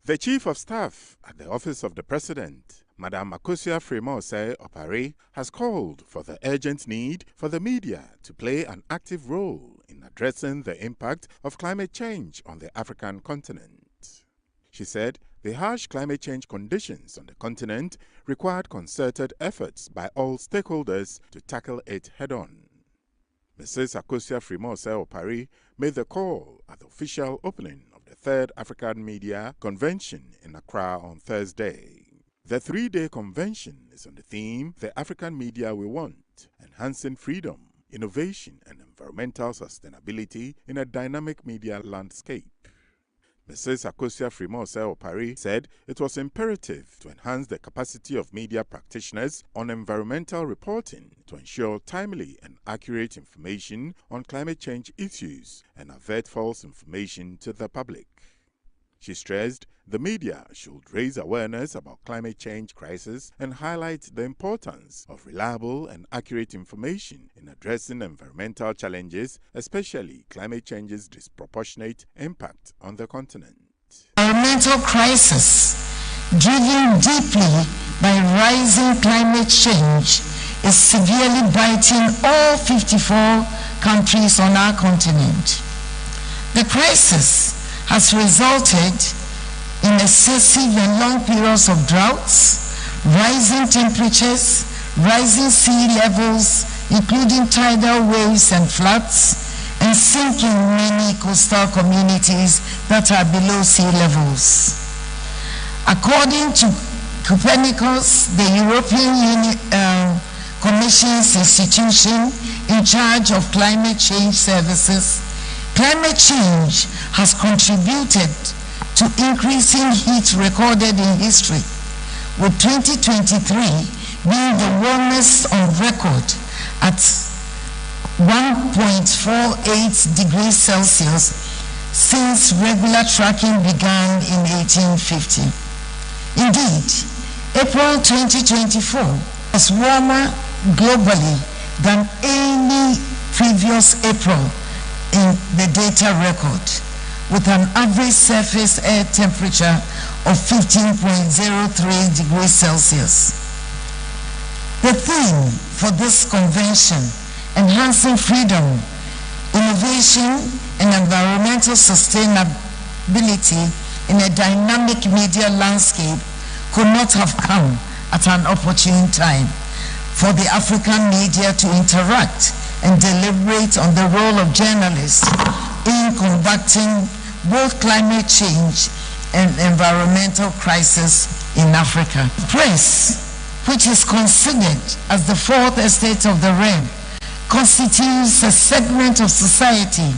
The Chief of Staff at the Office of the President, Madam Akufo-Addo, has called for the urgent need for the media to play an active role in addressing the impact of climate change on the African continent. She said the harsh climate change conditions on the continent required concerted efforts by all stakeholders to tackle it head-on. Mrs. Akufo-Addo made the call at the official opening of the Third African Media Convention in Accra on Thursday. The three-day convention is on the theme "The African Media We Want: Enhancing Freedom, Innovation and Environmental Sustainability in a Dynamic Media Landscape." Mrs. Akufo-Addo said it was imperative to enhance the capacity of media practitioners on environmental reporting to ensure timely and accurate information on climate change issues and avert false information to the public. She stressed the media should raise awareness about climate change crisis and highlight the importance of reliable and accurate information in addressing environmental challenges, especially climate change's disproportionate impact on the continent. Environmental crisis, driven deeply by rising climate change, is severely biting all 54 countries on our continent. The crisis has resulted in excessive and long periods of droughts, rising temperatures, rising sea levels, including tidal waves and floods, and sinking many coastal communities that are below sea levels. According to Copernicus, the European Commission's institution in charge of climate change services, climate change has contributed to increasing heat recorded in history, with 2023 being the warmest on record at 1.48 degrees Celsius since regular tracking began in 1850. Indeed, April 2024 was warmer globally than any previous April in the data record, with an average surface air temperature of 15.03 degrees Celsius. The theme for this convention, enhancing freedom, innovation, and environmental sustainability in a dynamic media landscape, could not have come at an opportune time for the African media to interact and deliberate on the role of journalists in combating both climate change and environmental crisis in Africa. Press, which is considered as the fourth estate of the realm, constitutes a segment of society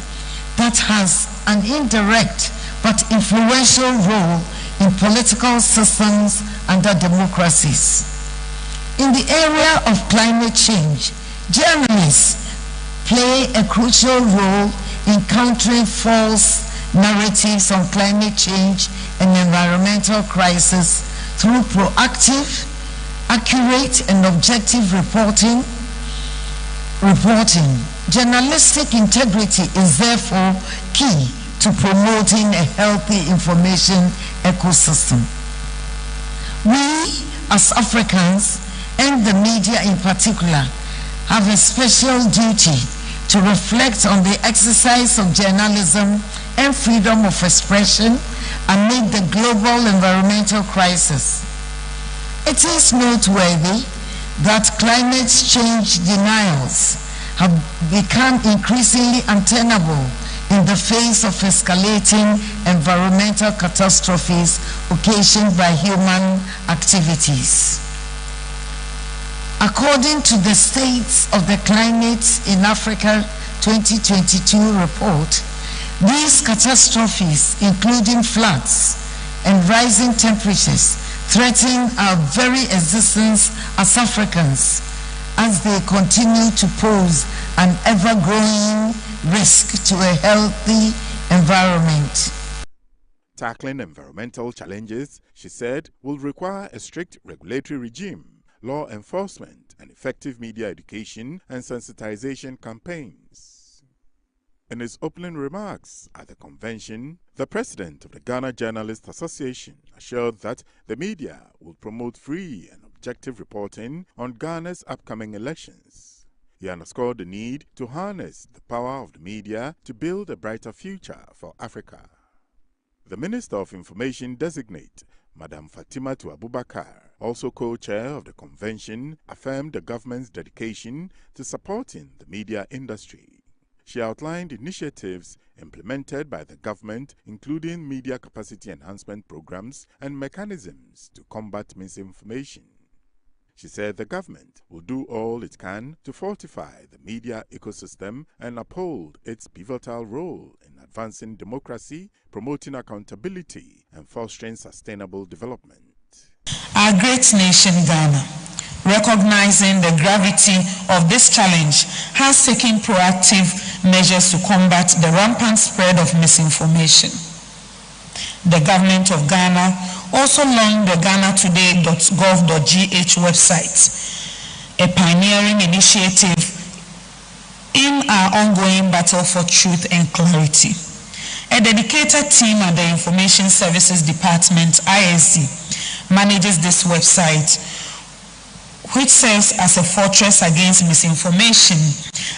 that has an indirect but influential role in political systems under democracies. In the area of climate change, journalists play a crucial role in countering false narratives on climate change and environmental crisis through proactive, accurate, and objective reporting. Journalistic integrity is therefore key to promoting a healthy information ecosystem. We, as Africans, and the media in particular, have a special duty to reflect on the exercise of journalism and freedom of expression amid the global environmental crisis. It is noteworthy that climate change denials have become increasingly untenable in the face of escalating environmental catastrophes occasioned by human activities. According to the States of the Climate in Africa 2022 report, these catastrophes, including floods and rising temperatures, threaten our very existence as Africans as they continue to pose an ever-growing risk to a healthy environment. Tackling environmental challenges, she said, will require a strict regulatory regime, law enforcement, and effective media education and sensitization campaigns. In his opening remarks at the convention, the president of the Ghana Journalists Association assured that the media will promote free and objective reporting on Ghana's upcoming elections. He underscored the need to harness the power of the media to build a brighter future for Africa. The Minister of Information designate, Madam Fatimatu Abubakar, also co-chair of the convention, affirmed the government's dedication to supporting the media industry. She outlined initiatives implemented by the government, including media capacity enhancement programs and mechanisms to combat misinformation. She said the government will do all it can to fortify the media ecosystem and uphold its pivotal role in advancing democracy, promoting accountability, and fostering sustainable development. Our great nation, Ghana, recognizing the gravity of this challenge, has taken proactive measures to combat the rampant spread of misinformation. The government of Ghana also launched the GhanaToday.gov.gh website, a pioneering initiative in our ongoing battle for truth and clarity. A dedicated team at the Information Services Department, ISD, manages this website, which serves as a fortress against misinformation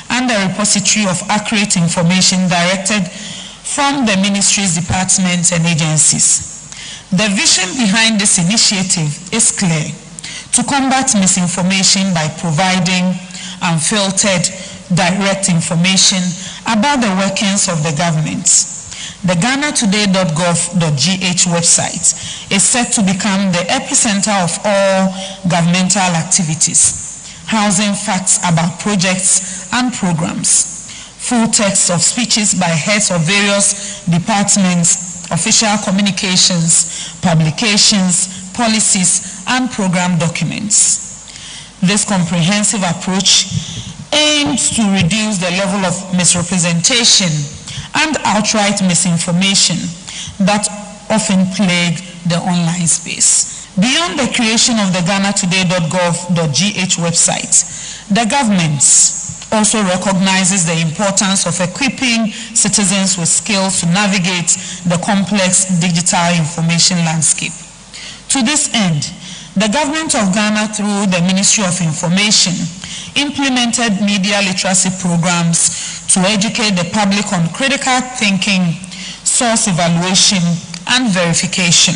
and a repository of accurate information directed from the ministries, departments, and agencies. The vision behind this initiative is clear: to combat misinformation by providing unfiltered, direct information about the workings of the government. The GhanaToday.gov.gh website is set to become the epicenter of all governmental activities, housing facts about projects and programs, full text of speeches by heads of various departments, official communications, publications, policies, and program documents. This comprehensive approach aims to reduce the level of misrepresentation and outright misinformation that often plague the online space. Beyond the creation of the GhanaToday.gov.gh website, the government also recognizes the importance of equipping citizens with skills to navigate the complex digital information landscape. To this end, the government of Ghana, through the Ministry of Information, implemented media literacy programs to educate the public on critical thinking, source evaluation, and verification.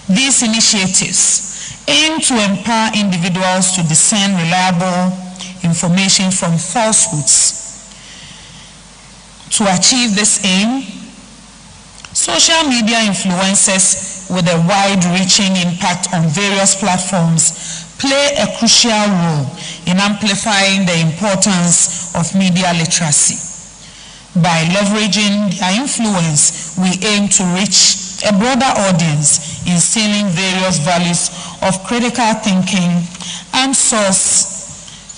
These initiatives aim to empower individuals to discern reliable information from falsehoods. To achieve this aim, social media influencers with a wide-reaching impact on various platforms play a crucial role in amplifying the importance of media literacy. By leveraging their influence, we aim to reach a broader audience, instilling various values of critical thinking and source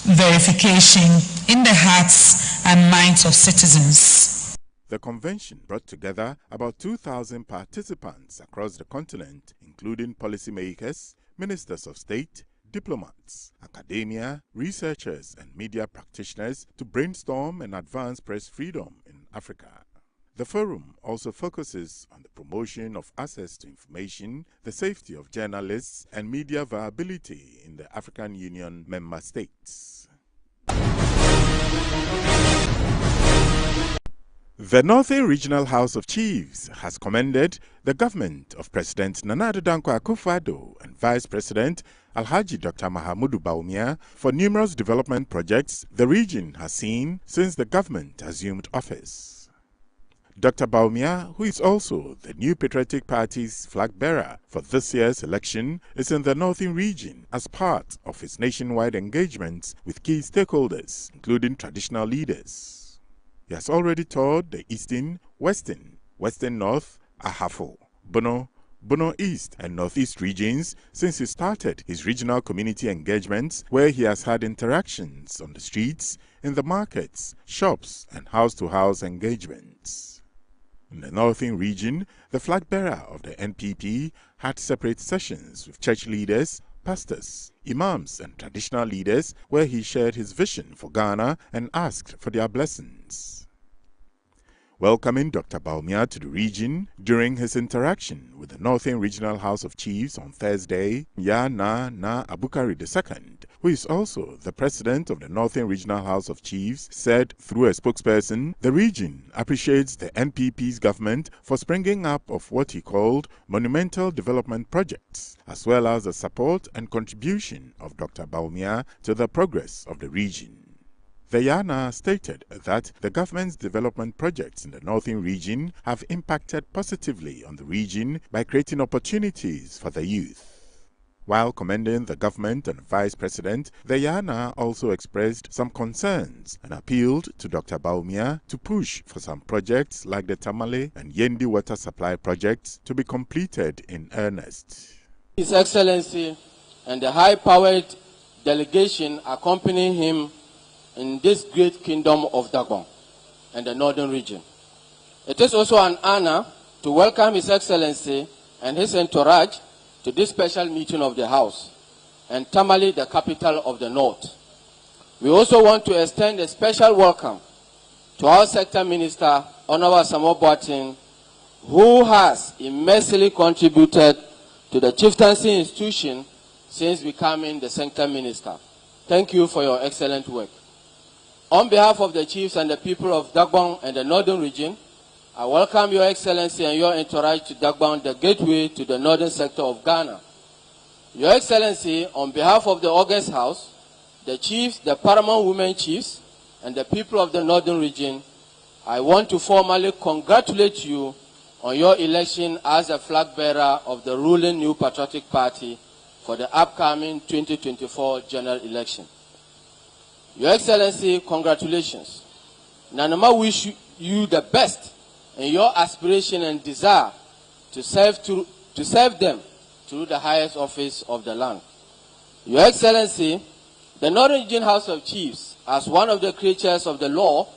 verification in the hearts and minds of citizens. The convention brought together about 2,000 participants across the continent, including policymakers, ministers of state, diplomats, academia, researchers, and media practitioners to brainstorm and advance press freedom in Africa. The forum also focuses on the promotion of access to information, the safety of journalists, and media viability in the African Union member states. The Northern Regional House of Chiefs has commended the government of President Nana Addo Dankwa Akufo-Addo and Vice President Alhaji Dr. Mahamudu Bawumia for numerous development projects the region has seen since the government assumed office. Dr. Bawumia, who is also the New Patriotic Party's flag bearer for this year's election, is in the Northern region as part of its nationwide engagements with key stakeholders, including traditional leaders. He has already toured the Eastern, Western, Western North, Ahafo, Bono East, and Northeast regions since he started his regional community engagements, where he has had interactions on the streets, in the markets, shops, and house-to-house engagements. In the Northern region, the flag bearer of the NPP had separate sessions with church leaders, pastors, imams, and traditional leaders, where he shared his vision for Ghana and asked for their blessings. Welcoming Dr. Bawumia to the region during his interaction with the Northern Regional House of Chiefs on Thursday, Ya Na Abukari II, who is also the president of the Northern Regional House of Chiefs, said through a spokesperson, the region appreciates the NPP's government for springing up of what he called monumental development projects, as well as the support and contribution of Dr. Bawumia to the progress of the region. The Yana stated that the government's development projects in the northern region have impacted positively on the region by creating opportunities for the youth. While commending the government and Vice President, the Yana also expressed some concerns and appealed to Dr. Bawumia to push for some projects like the Tamale and Yendi water supply projects to be completed in earnest. His Excellency and the high-powered delegation accompanying him in this great kingdom of Dagbon and the northern region. It is also an honor to welcome His Excellency and his entourage to this special meeting of the House and Tamale, the capital of the North. We also want to extend a special welcome to our Sector Minister, Honorable Samuel Boateng, who has immensely contributed to the chieftaincy institution since becoming the Sector Minister. Thank you for your excellent work. On behalf of the chiefs and the people of Dagbon and the northern region, I welcome Your Excellency and your entourage to Dagbon, the gateway to the northern sector of Ghana. Your Excellency, on behalf of the August House, the chiefs, the paramount women chiefs, and the people of the northern region, I want to formally congratulate you on your election as the flag bearer of the ruling New Patriotic Party for the upcoming 2024 general election. Your Excellency, congratulations. Nanama wish you the best in your aspiration and desire to serve them through the highest office of the land. Your Excellency, the Northern Region House of Chiefs, as one of the creatures of the law,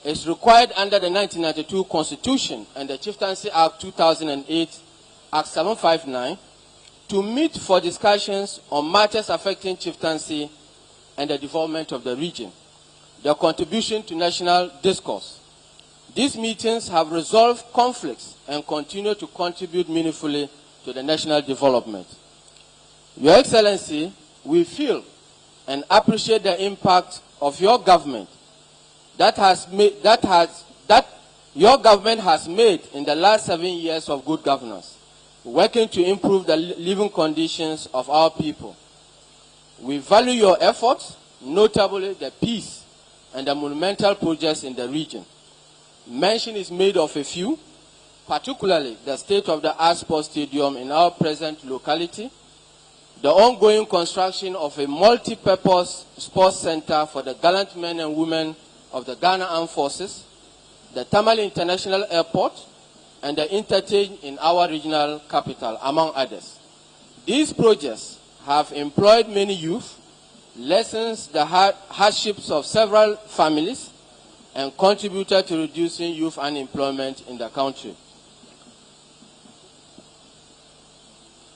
is required under the 1992 Constitution and the Chieftaincy Act 2008, Act 759, to meet for discussions on matters affecting chieftaincy and the development of the region, their contribution to national discourse. These meetings have resolved conflicts and continue to contribute meaningfully to the national development. Your Excellency, we feel and appreciate the impact of your government that your government has made in the last 7 years of good governance, working to improve the living conditions of our people. We value your efforts, notably the peace and the monumental projects in the region. Mention is made of a few, particularly the state-of-the-art sports stadium in our present locality, the ongoing construction of a multi-purpose sports center for the gallant men and women of the Ghana Armed Forces, the Tamale International Airport, and the interchange in our regional capital, among others. These projects have employed many youth, lessens the hardships of several families, and contributed to reducing youth unemployment in the country.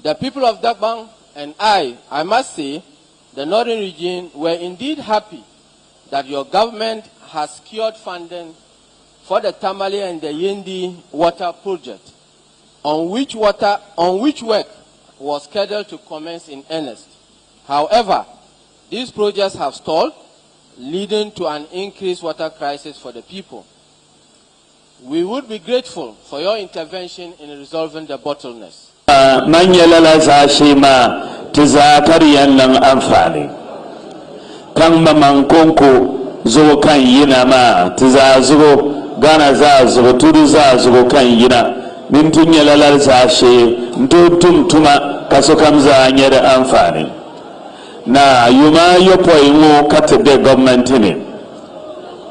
The people of Dagbon and I must say, the Northern region were indeed happy that your government has secured funding for the Tamale and the Yendi water project, on which work was scheduled to commence in earnest. However, these projects have stalled, leading to an increased water crisis for the people. We would be grateful for your intervention in resolving the bottlenecks. Ghana zazo tudu zazo kan yina mintun yalalar zashe ntotum tuma kasokamza anyere amfani na yuma yopo imu katede government ni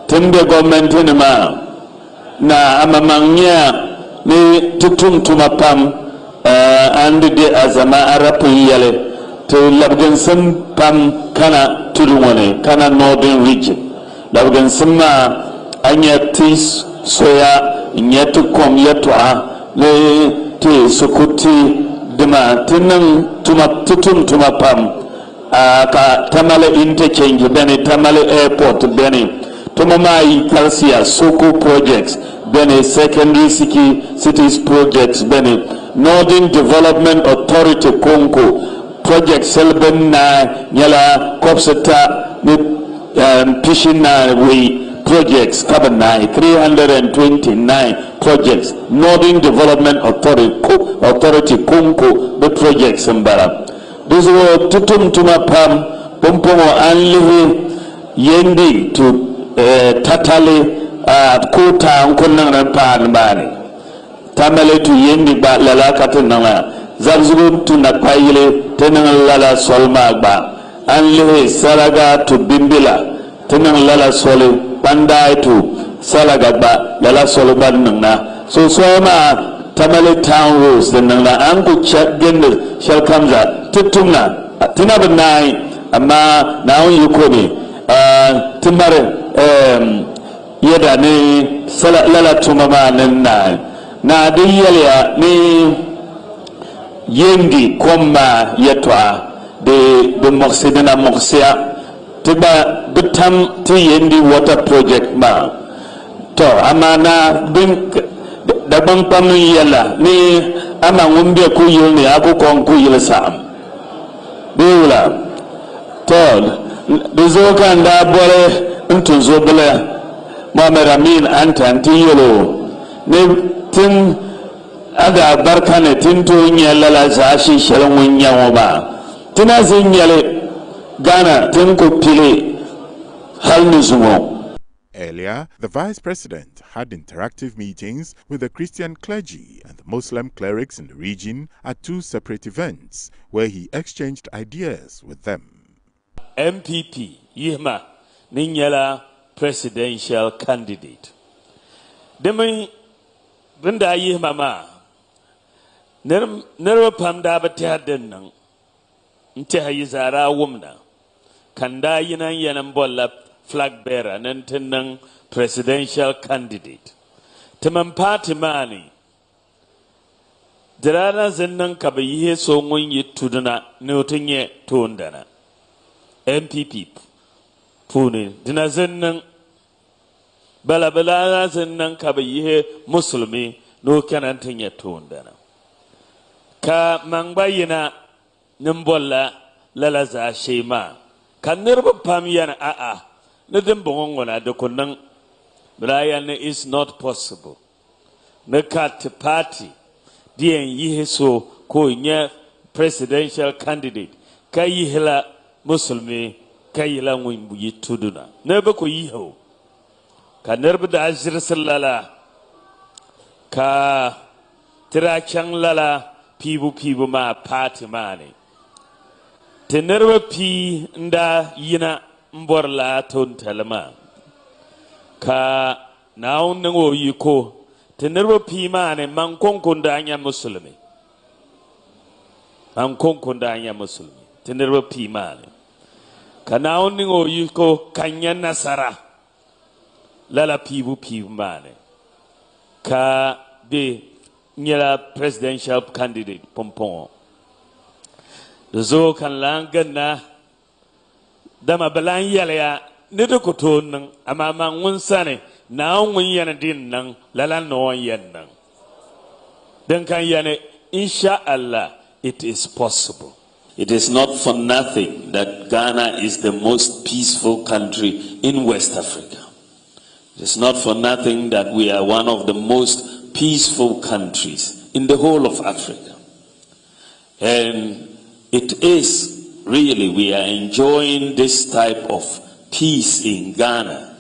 timbe government ni ma na amamanya ni tutum tuma pam andi de azama arapu yale to labgan sim pam kana tulungone kana northern region labgan simma anyati soya nyatu kom yatwa le te sukuti dema tinam tuma pam ka Tamale interchange bene Tamale airport bene tuma mai kalsia soko projects bene secondary cities projects bene Northern Development Authority Konko project selben na nyala kopseta ni pishin na we projects kabanai 329 projects Northern Development Authority Konko the projects mbara this were tutum tuma pam pompomo anlihi yendi to tatale kota kunnan pan bani tamale to yendi ba lalakatu nanga zabzuru to nakayile tenang lala solma ba anlihi saraga to bimbila tenang lala soli bandai to salaga ba lala solba nanga so ma tamale town rules the nanga angu chat gender shall comes tutumna tinabanai amma now you komi timare yada ne lala tumama na de yele ni yendi komma yetwa de moksidena moksia tiba bitam ti yendi water project ma to amana bin da ban pam yela ni ama ngumbe ku yilni aku kon ku yilsam biwla to bizo kan da bore into zobla Muhammad Amin antanti yelo ne tin aga barkane tin to nyalla la sashi shalmun yawo ba tina zin yale Ghana tin ko pile hal nuzumo. Earlier, the Vice President had interactive meetings with the Christian clergy and the Muslim clerics in the region at two separate events where he exchanged ideas with them. MPP Yihma Ninyala presidential candidate. Demi Bunda Yihma ma Nerva Pamda Batadan Ntehayizara Wumna Kanda Yinan Yanambola flag bearer Nantenang presidential candidate. Timam party mani Derana Zenang Kabaye so when you tudana notinye tundana. MPP Pune Dinazenang Balabala Zenang Kabaye Muslimi no canantinya tundana. Ka Mangbayina Nambola Lalaza Shema Kan never Pamiana Nothing bongona the konang Brian is not possible. Nakat party Dien Yiheso ko nya presidential candidate Kayihela Muslimi Kayila Wimbuyi Tuduna. Never ko yiho. Ka nerba da Azir Salala Ka Tirachang Lala Pibu ma party mani. Tenerva pi nda yina mborla ton talama ka naun ngo yiko tenerva pi mane mankon kondanya muslimi tenerva pi mane ka naun ngo yiko kanya nasara lala pibu mane ka de nyala presidential candidate pompon zo kan langan na dama balan yalaya ne da kuto nan amma man wun sane na wun yana din nan lalan no yan nan dan kan yana insha Allah it is possible. It is not for nothing that Ghana is the most peaceful country in West Africa. It is not for nothing that we are one of the most peaceful countries in the whole of Africa. And it is really, we are enjoying this type of peace in Ghana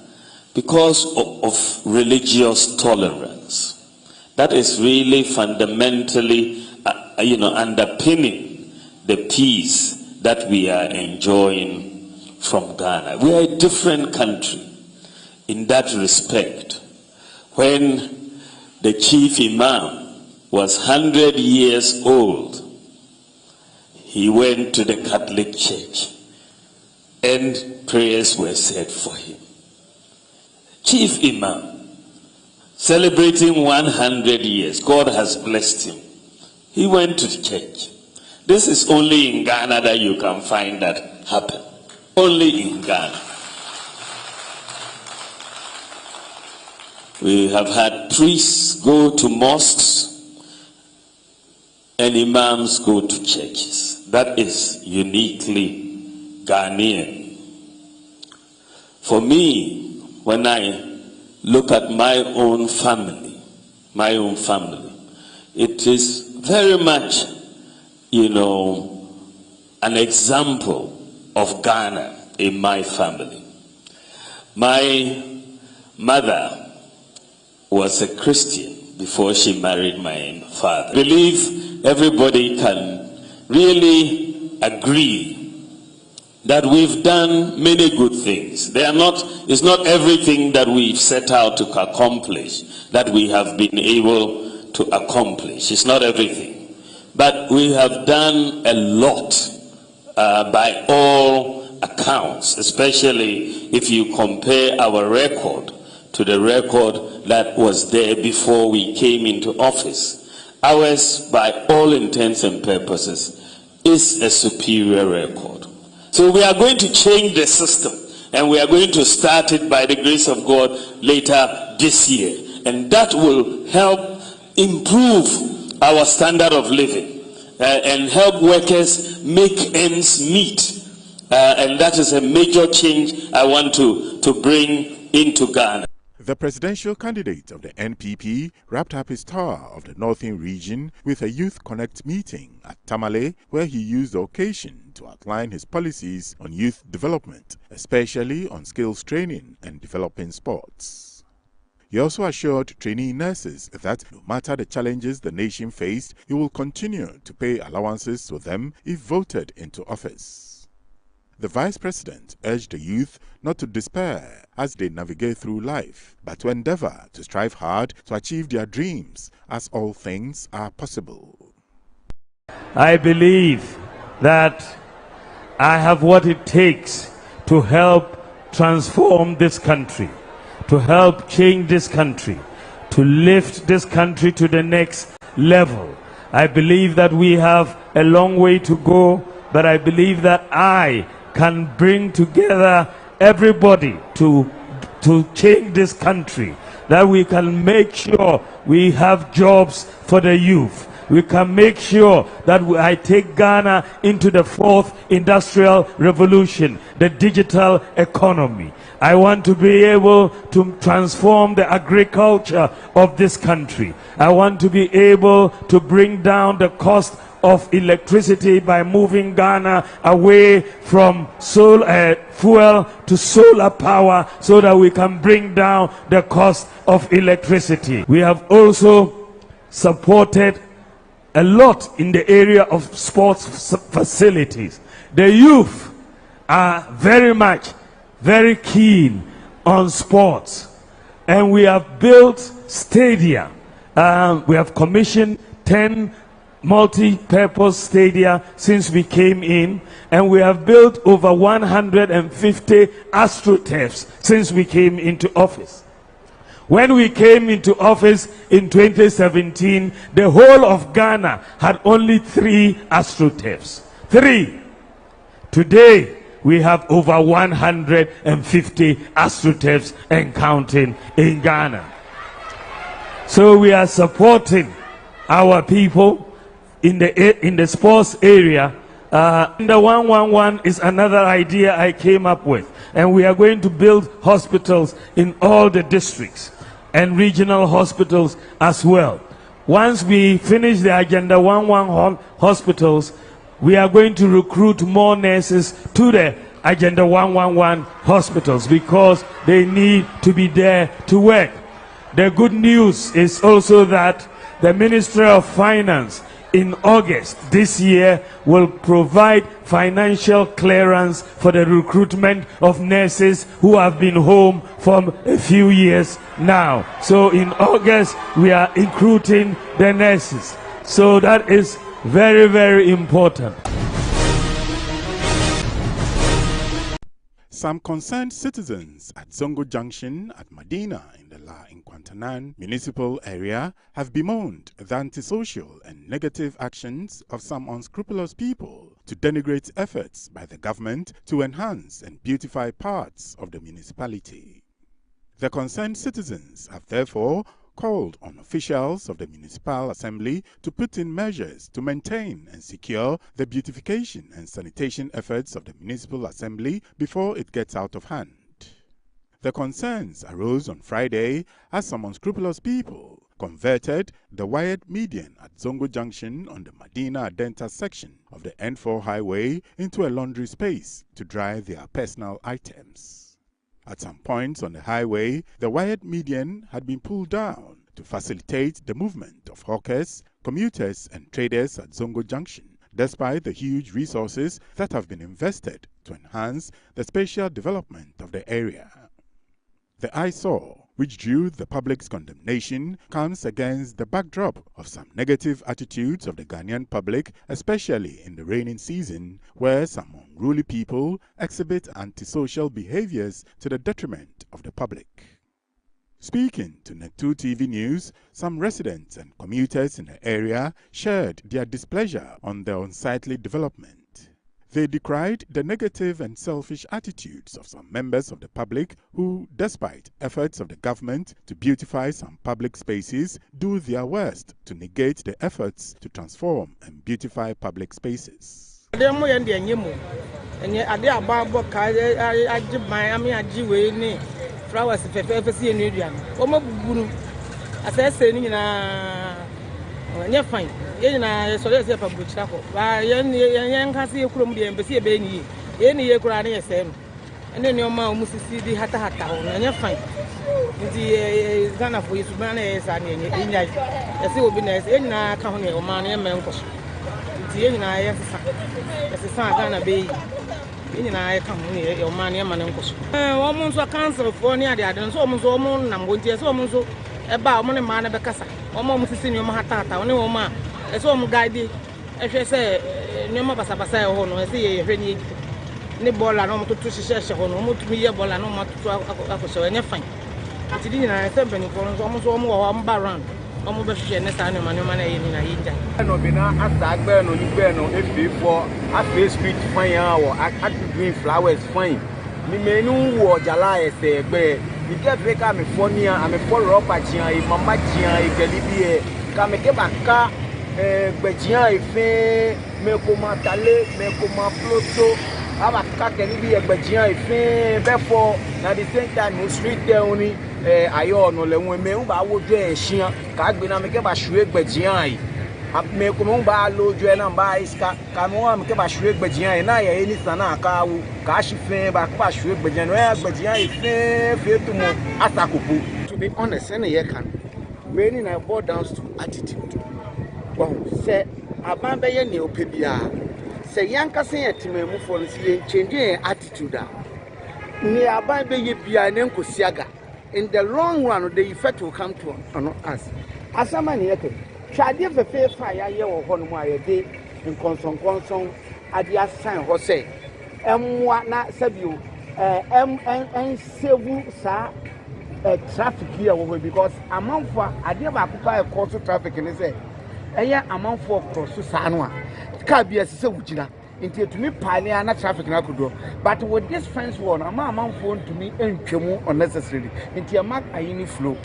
because of religious tolerance. That is really fundamentally, underpinning the peace that we are enjoying from Ghana. We are a different country in that respect. When the chief imam was 100 years old, he went to the Catholic Church and prayers were said for him. Chief Imam, celebrating 100 years, God has blessed him. He went to the church. This is only in Ghana that you can find that happen. Only in Ghana. We have had priests go to mosques and imams go to churches. That is uniquely Ghanaian. For me, when I look at my own family, it is very much, an example of Ghana in my family. My mother was a Christian before she married my father. I believe everybody can really agree that we've done many good things. It's not everything that we've set out to accomplish that we have been able to accomplish. It's not everything. But we have done a lot by all accounts, especially if you compare our record to the record that was there before we came into office. Ours, by all intents and purposes, is a superior record. So we are going to change the system, and we are going to start it by the grace of God later this year. And that will help improve our standard of living and help workers make ends meet. And that is a major change I want to bring into Ghana. The presidential candidate of the NPP wrapped up his tour of the Northern region with a Youth Connect meeting at Tamale, where he used the occasion to outline his policies on youth development, especially on skills training and developing sports. He also assured trainee nurses that no matter the challenges the nation faced, he will continue to pay allowances to them if voted into office. The Vice President urged the youth not to despair as they navigate through life, but to endeavor to strive hard to achieve their dreams, as all things are possible. I believe that I have what it takes to help transform this country, to help change this country, to lift this country to the next level. I believe that we have a long way to go, but I believe that I can bring together everybody to change this country, that we can make sure we have jobs for the youth. We can make sure that I take Ghana into the fourth industrial revolution, the digital economy. I want to be able to transform the agriculture of this country. I want to be able to bring down the cost of electricity by moving Ghana away from fuel to solar power, so that we can bring down the cost of electricity. We have also supported a lot in the area of sports facilities. The youth are very keen on sports, and we have built stadia. We have commissioned 10 multi-purpose stadia since we came in, and we have built over 150 astroturfs since we came into office. When we came into office in 2017, the whole of Ghana had only 3 astroturfs. 3. Today, we have over 150 astroturfs and counting in Ghana. So we are supporting our people in the sports area. The 111 is another idea I came up with, and we are going to build hospitals in all the districts and regional hospitals as well. Once we finish the Agenda 111 hospitals, we are going to recruit more nurses to the Agenda 111 hospitals, because they need to be there to work. The good news is also that the Ministry of Finance in August this year will provide financial clearance for the recruitment of nurses who have been home for a few years now. So in August, we are recruiting the nurses. So that is very, very important. Some concerned citizens at Zongo Junction at Medina in the La Inquantanan municipal area have bemoaned the antisocial and negative actions of some unscrupulous people to denigrate efforts by the government to enhance and beautify parts of the municipality. The concerned citizens have therefore called on officials of the Municipal Assembly to put in measures to maintain and secure the beautification and sanitation efforts of the Municipal Assembly before it gets out of hand. The concerns arose on Friday as some unscrupulous people converted the wired median at Zongo Junction on the Medina-Adenta section of the N4 highway into a laundry space to dry their personal items. At some points on the highway, the wired median had been pulled down to facilitate the movement of hawkers, commuters and traders at Zongo Junction, despite the huge resources that have been invested to enhance the spatial development of the area. The eyesore, which drew the public's condemnation, comes against the backdrop of some negative attitudes of the Ghanaian public, especially in the raining season, where some unruly people exhibit antisocial behaviors to the detriment of the public. Speaking to NET2 TV News, some residents and commuters in the area shared their displeasure on the unsightly development. They decried the negative and selfish attitudes of some members of the public who, despite efforts of the government to beautify some public spaces, do their worst to negate the efforts to transform and beautify public spaces. Fine. So let's have a butch. Yan can see a crum be embassy a baby, any Kurani SM. And then your mom must see the Hata and you're fine. The Ghana for his manners and in as it will be nice in a county or money and menkos. The in I as a son Ghana be in I come here your money and menkos. Almost a council for near the others, almost I'm going to almost about money man of the Casa. Almost senior Mahata, only woman. As one guide, as I say, no more Basabasa or no, I see a rainy Nibola, no more to Shisha, no more to me, a bola, no more to Akufo-addo, and you're fine. It's in a company for almost one baron, almost a nest animal, no man in a India. I know Bina, as that burn on you burn on if before, at face street fine hour, at green flowers fine. Me menu or Jalai say, bear. You get back at me for near, I'm a follow up at Chia, Mamma Chia, Galibia, come a car. Bejian ife mekoma tale mekoma ploto aba kakeni bi egbejian ife before na the same time no street there only ayo no le won me ba wojo ehia ka gbe na me ke ba shu egbejian yi mekoma ba lojo na ba iska ka mo am ke ba shu egbejian yi na ye ni sana ka wu ka shife ba ka shu egbejian no egbejian ife fe to mo asakopo. To be honest, any ye can many na boil down to attitude. Well, say, Abba Neo Pebia. Say, Yanka say, Timemu for changing attitude. Near Baby Bia and Uncle Siaga. In the long run, the effect will come to us. As a man, yet, try the fair fire or one more day in consong at the sign or say, what not save you, Sevu, sir. Traffic here because amount for I never occupy a course of traffic and say, amount for cross to Sanwa. Can't be a Sewujina into to me pioneer and traffic na could do. But with this fence one, amount phone to me and Kemu unnecessarily into a mark a uni flow.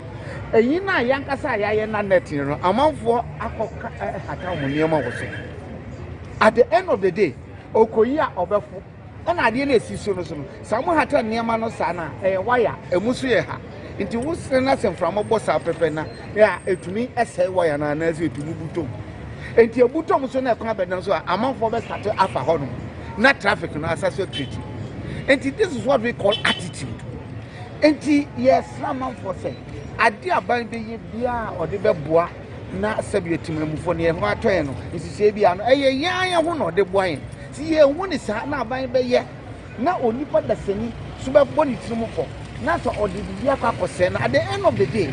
A yina yankasa yana net, amount for Akofo-addo was saying. At the end of the day, Okoya of a and I didn't see soon. Someone had turned near Manosana, a wire, a Musueha. Into Wussenas from a boss up pepena, yeah, to me, as a wire and as you to Buto. And your Buto Musona competence are among for the starter after home, not traffic and associate treaty. And this is what we call attitude. And yes, some for say, I dear binding Bia or the Bebois, not subject to Mufoni and Marteno, is Sabian, a young one or the wine. See, one is not buying by yet. Not only for the same, super bonny to not all the Yakapos. At the end of the day,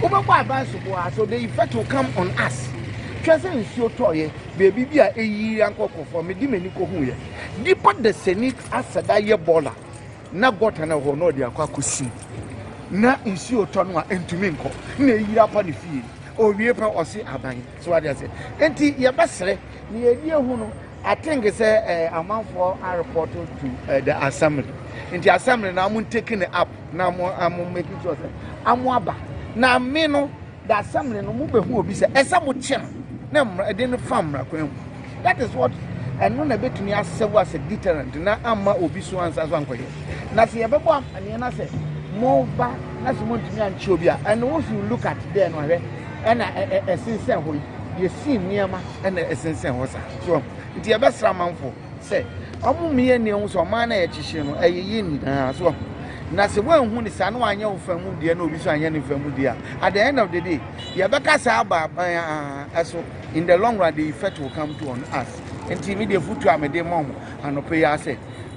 so the effect will come on us. Chasing is your toy, baby, be a year uncle for me, Dimenico Huya. Depot the Senate as a dia baller. Not got an honor, the Aquacusi. Not in your tongue and to Minko, near Yapon the field, or Yapa or see Abang. So what I say. And Yabasre, near Yahuno. I think it's a amount for our report to the assembly. In the assembly, now I'm taking it up. Now I'm making sure I'm waba. Now, Meno, the assembly no move who will be said, as some would channel, no, I didn't farm. That is what, and when a bit to me as a deterrent, now I'm my obisu answers one way. Nasi Ababam, and Yana said, more back, Nasi and Chobia, and once you look at them, and a sincere way, you see near my and a sincere was so. It's your best raman for, say, I'm me and you so man a chishin, a yin, so. Nasi one who is an one young family, dear no bisa any family. At the end of the day, Yabaka Saba, as in the long run, the effect will come to on us. And TV the food to a day mom and pay us.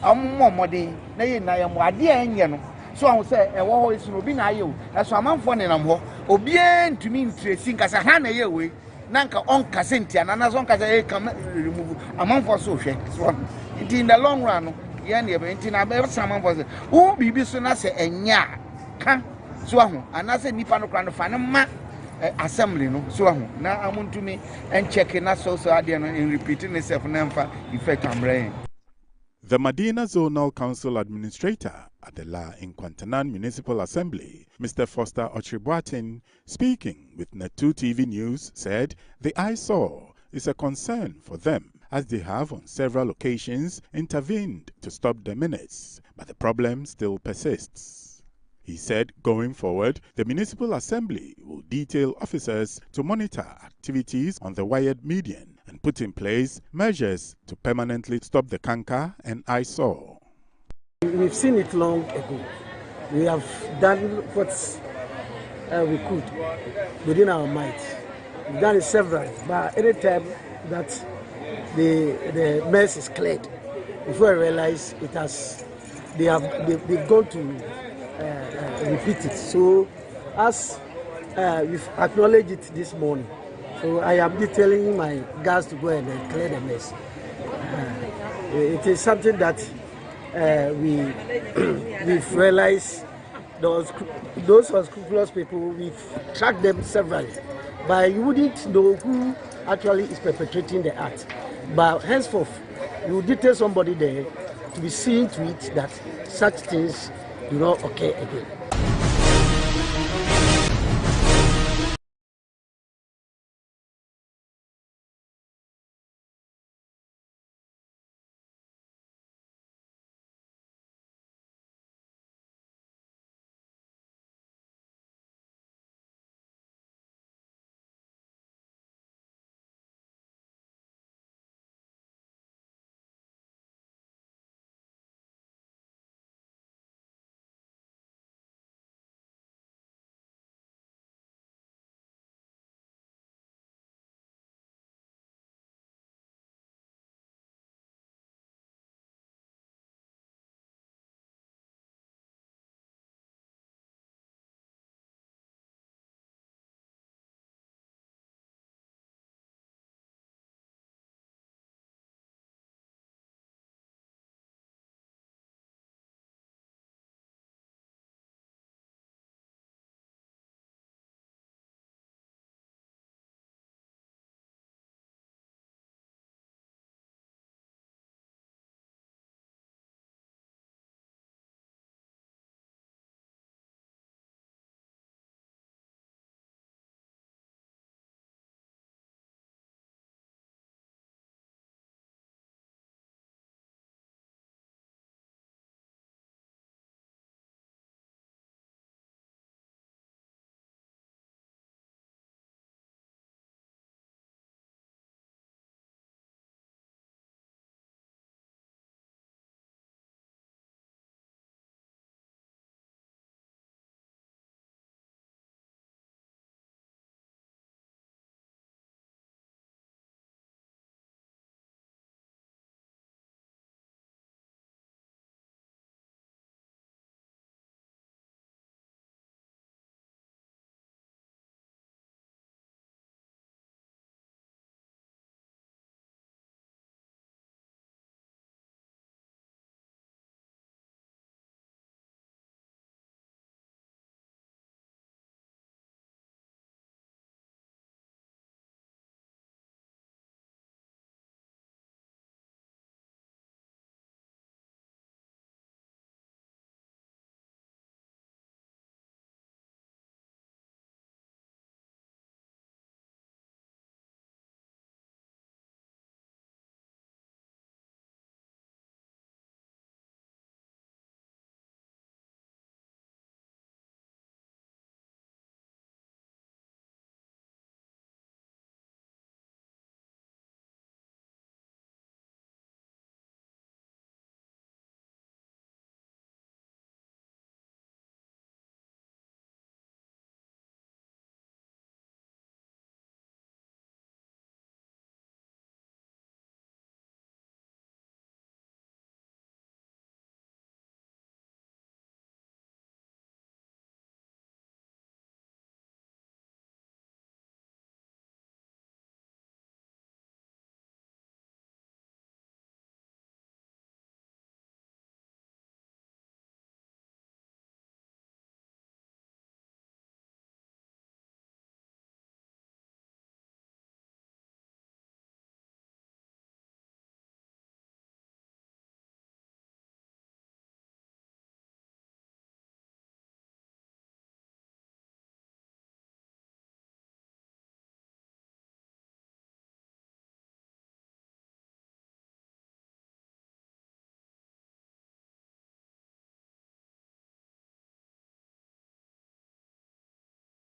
I'm more money, nay, I am what dear and so I will say, a war is Robina you, as a man for an amor, obedient to me, think as a hand a year way. Nanka on Casentia, and as long as I come remove a month for so one. In the long run, Yanni, but someone was who be soon as a ya can swam, and as a Nipano crown of Fanama assembly. No, so now I want to me and checking us also in repeating itself and effect I'm brain. The Medina Zonal Council Administrator at the La Inquantanan Municipal Assembly, Mr. Foster Ochribuatin, speaking with NET2 Tvnews, said the eyesore is a concern for them as they have on several occasions intervened to stop the menace, but the problem still persists. He said going forward, the Municipal Assembly will detail officers to monitor activities on the wired median and put in place measures to permanently stop the canker and eyesore. We've seen it long ago. We have done what we could within our might. We've done it several, but any time that the mess is cleared, before I realize it has, they've gone to repeat it. So as we've acknowledged it this morning, so I am detailing my guys to go and clear the mess. It is something that we've realized those unscrupulous people, we've tracked them severally, but you wouldn't know who actually is perpetrating the act. But henceforth, you detail somebody there to be seen to it that such things do not occur again.